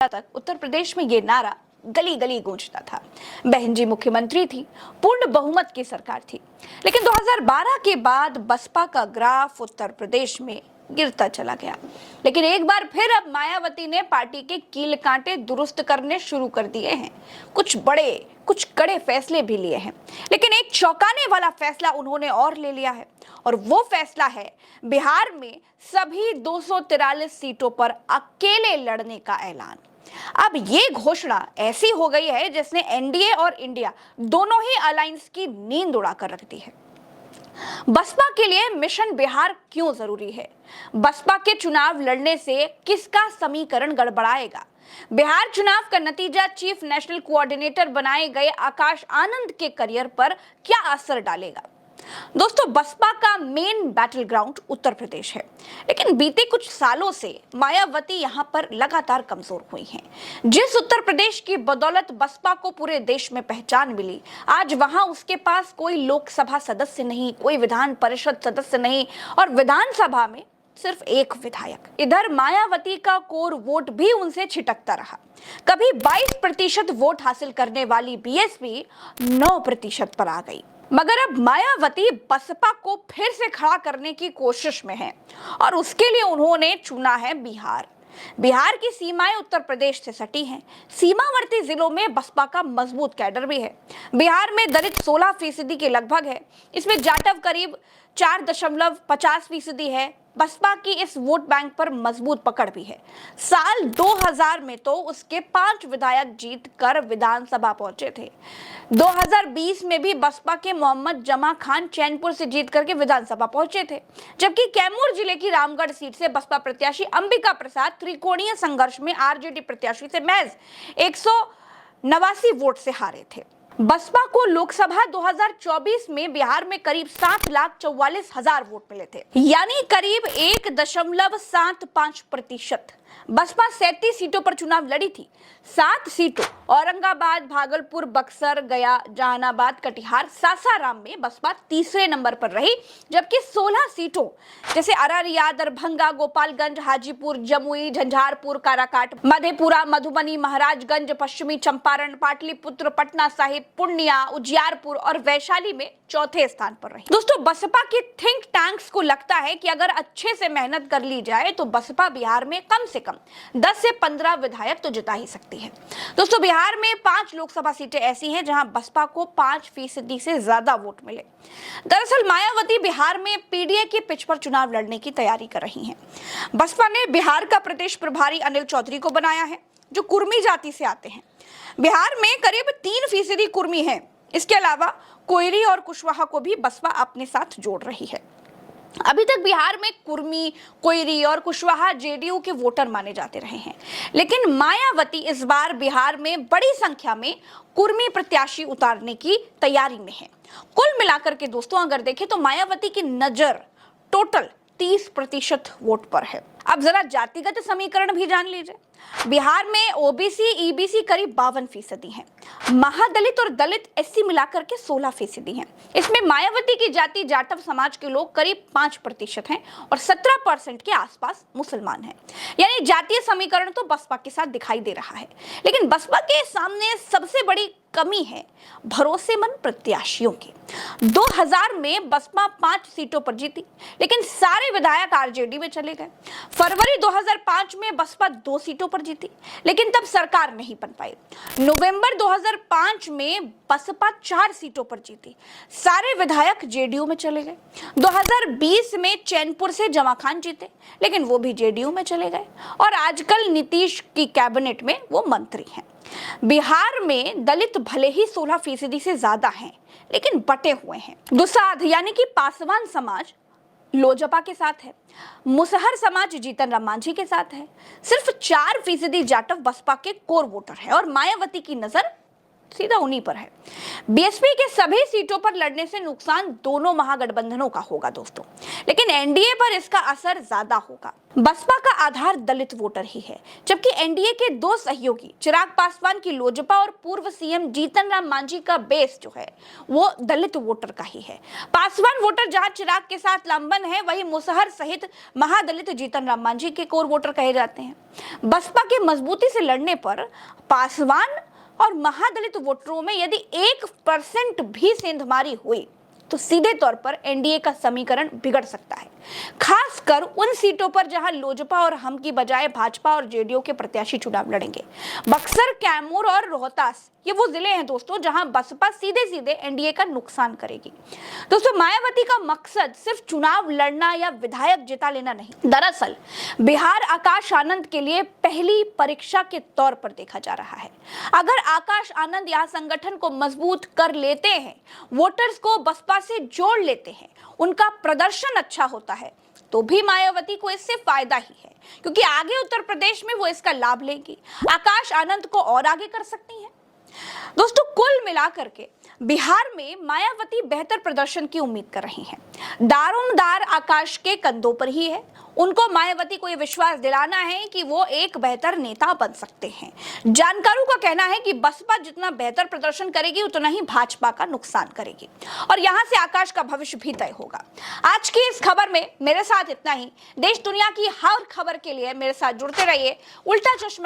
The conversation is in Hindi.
2014 तक उत्तर प्रदेश में ये नारा गली गली गूंजता था। बहन जी मुख्यमंत्री थी, पूर्ण बहुमत की सरकार थी। लेकिन 2012 के बाद बसपा का ग्राफ उत्तर प्रदेश में गिरता चला गया। लेकिन एक बार फिर अब मायावती ने पार्टी के कील कांटे दुरुस्त करने शुरू कर दिए हैं। कुछ बड़े, कुछ कड़े फैसले भी लिए हैं। लेकिन एक चौंकाने वाला फैसला उन्होंने और ले लिया है, और वो फैसला है बिहार में सभी 243 सीटों पर अकेले लड़ने का ऐलान। अब ये घोषणा ऐसी हो गई है जिसने एनडीए और इंडिया दोनों ही अलायंस की नींद उड़ाकर रख दी है। बसपा के लिए मिशन बिहार क्यों जरूरी है? बसपा के चुनाव लड़ने से किसका समीकरण गड़बड़ाएगा? बिहार चुनाव का नतीजा चीफ नेशनल कोऑर्डिनेटर बनाए गए आकाश आनंद के करियर पर क्या असर डालेगा? दोस्तों, बसपा का main battle ground Uttar Pradesh है, लेकिन बीते कुछ सालों से मायावती यहां पर लगातार कमजोर हुई हैं। जिस उत्तर प्रदेश की बदौलत बसपा को पूरे देश में पहचान मिली, आज वहां उसके पास कोई लोकसभा सदस्य नहीं, कोई विधान परिषद सदस्य नहीं, और विधानसभा में सिर्फ एक विधायक। इधर मायावती का कोर वोट भी उनसे छिटकता रहा। कभी 22% वोट हासिल करने वाली बीएसपी 9% पर आ गई। मगर अब मायावती बसपा को फिर से खड़ा करने की कोशिश में है, और उसके लिए उन्होंने चुना है बिहार। बिहार की सीमाएं उत्तर प्रदेश से सटी हैं। सीमावर्ती जिलों में बसपा का मजबूत कैडर भी है। बिहार में दलित 16% के लगभग है। इसमें जाटव करीब 4.50% है। बसपा की इस वोट बैंक पर मजबूत पकड़ भी है। साल 2000 में तो उसके 5 विधायक जीत कर विधानसभा पहुंचे थे। 2020 में भी बसपा के मोहम्मद जमा खान चैनपुर से जीत करके विधानसभा पहुंचे थे, जबकि कैमूर जिले की रामगढ़ सीट से बसपा प्रत्याशी अंबिका प्रसाद त्रिकोणीय संघर्ष में आरजेडी प्रत्याशी से महज 189 वोट से हारे थे। बसपा को लोकसभा 2024 में बिहार में करीब 7,44,000 वोट मिले थे, यानी करीब 1.75%। बसपा 37 सीटों पर चुनाव लड़ी थी। 7 सीटों औरंगाबाद, भागलपुर, बक्सर, गया, जहानाबाद, कटिहार, सासाराम में बसपा तीसरे नंबर पर रही, जबकि 16 सीटों जैसे अररिया, दरभंगा, गोपालगंज, हाजीपुर, जमुई, झंझारपुर, काराकाट, मधेपुरा, मधुबनी, महाराजगंज, पश्चिमी चंपारण, पाटलिपुत्र, पटना साहिब, पूर्णिया, उजियारपुर और वैशाली में चौथे स्थान पर रही। दोस्तों, बसपा के थिंक टैंक्स को लगता है कि अगर अच्छे से मेहनत कर ली जाए तो बसपा बिहार में कम से कम 10 से 15 विधायक तो जिता ही सकती है। दोस्तों, बिहार में 5 लोकसभा सीटें ऐसी हैं जहां बसपा को 5% से ज्यादा वोट मिले। दरअसल मायावती बिहार में पीडीए की पिच पर चुनाव लड़ने की तैयारी कर रही हैं। बसपा ने बिहार का प्रदेश प्रभारी अनिल चौधरी को बनाया है, जो कुर्मी जाति से आते हैं। बिहार में करीब 3% कुर्मी है। इसके अलावा कोयरी और कुशवाहा को भी बसपा अपने साथ जोड़ रही है। अभी तक बिहार में कुर्मी, कोयरी और कुशवाहा जेडीयू के वोटर माने जाते रहे हैं, लेकिन मायावती इस बार बिहार में बड़ी संख्या में कुर्मी प्रत्याशी उतारने की तैयारी में है। कुल मिलाकर के दोस्तों, अगर देखें तो मायावती की नजर टोटल 30% वोट पर है। अब जरा जातिगत समीकरण भी जान लीजिए। बिहार में ओबीसी, ईबीसी करीब 52% हैं। महादलित और दलित एससी मिलाकर के 16% हैं। इसमें मायावती की जाति जाटव समाज के लोग करीब 5% हैं और 17% के आसपास मुसलमान हैं। यानी जातीय समीकरण तो बसपा के साथ दिखाई दे रहा है, लेकिन बसपा के सामने सबसे बड़ी कमी है भरोसेमंद प्रत्याशियों की। 2000 में बसपा 5 सीटों पर जीती, लेकिन सारे विधायक आरजेडी में चले गए। फरवरी 2005 में बसपा 2 सीटों पर जीती, लेकिन तब सरकार नहीं बन पाई। नवंबर 2005 में बसपा 4 सीटों पर जीती, सारे विधायक जेडीयू में चले गए। 2020 में चैनपुर से जमा खान जीते, लेकिन वो भी जेडीयू में चले गए, और आजकल नीतीश की कैबिनेट में वो मंत्री हैं। बिहार में दलित भले ही 16% से ज्यादा हैं, लेकिन बटे हुए हैं। दुसाध यानी कि पासवान समाज लोजपा के साथ है, मुसहर समाज जीतन राम मांझी के साथ है। सिर्फ 4% जाटव बसपा के कोर वोटर है, और मायावती की नजर सीधा उन्हीं पर है। बीएसपी के सभी सीटों पर लड़ने से नुकसान दोनों महागठबंधनों का होगा दोस्तों, लेकिन एनडीए पर इसका असर ज्यादा होगा। बसपा का आधार दलित वोटर ही है, जबकि एनडीए के दो सहयोगी चिराग पासवान की लोजपा और पूर्व सीएम जीतन राम मांझी का बेस जो है वो दलित वोटर का ही है। पासवान वोटर जहां चिराग के साथ लामबंद है, वहीं मुसहर सहित महादलित जीतन राम मांझी के कोर वोटर कहे जाते हैं। बसपा के मजबूती से लड़ने पर पासवान और महादलित वोटरों में यदि 1% भी सेंधमारी हुई तो सीधे तौर पर एनडीए का समीकरण बिगड़ सकता है, खासकर उन सीटों पर जहां लोजपा और हम की बजाय भाजपा और जेडीयू के प्रत्याशी चुनाव लड़ेंगे। बक्सर, कैमूर और रोहतास ये वो जिले हैं दोस्तों जहां बसपा सीधे सीधे एनडीए का नुकसान करेगी। दोस्तों, मायावती का मकसद सिर्फ चुनाव लड़ना या विधायक जिता लेना नहीं, दरअसल बिहार आकाश आनंद के लिए पहली परीक्षा के तौर पर देखा जा रहा है। अगर आकाश आनंद यहाँ संगठन को मजबूत कर लेते हैं, वोटर्स को बसपा से जोड़ लेते हैं, उनका प्रदर्शन अच्छा होता है, तो भी मायावती को इससे फायदा ही है, क्योंकि आगे उत्तर प्रदेश में वो इसका लाभ लेगी, आकाश आनंद को और आगे कर सकती है। दोस्तों, कुल मिलाकर के बिहार में मायावती बेहतर प्रदर्शन की उम्मीद कर रही हैं। दारोमदार आकाश के कंधों पर ही है। उनको मायावती को यह विश्वास दिलाना है कि वो एक बेहतर नेता बन सकते हैं। जानकारों का कहना है कि बसपा जितना बेहतर प्रदर्शन करेगी उतना ही भाजपा का नुकसान करेगी और यहां से आकाश का भविष्य भी तय होगा। आज की इस खबर में मेरे साथ इतना ही। देश दुनिया की हर खबर के लिए मेरे साथ जुड़ते रहिए। उल्टा चश्मा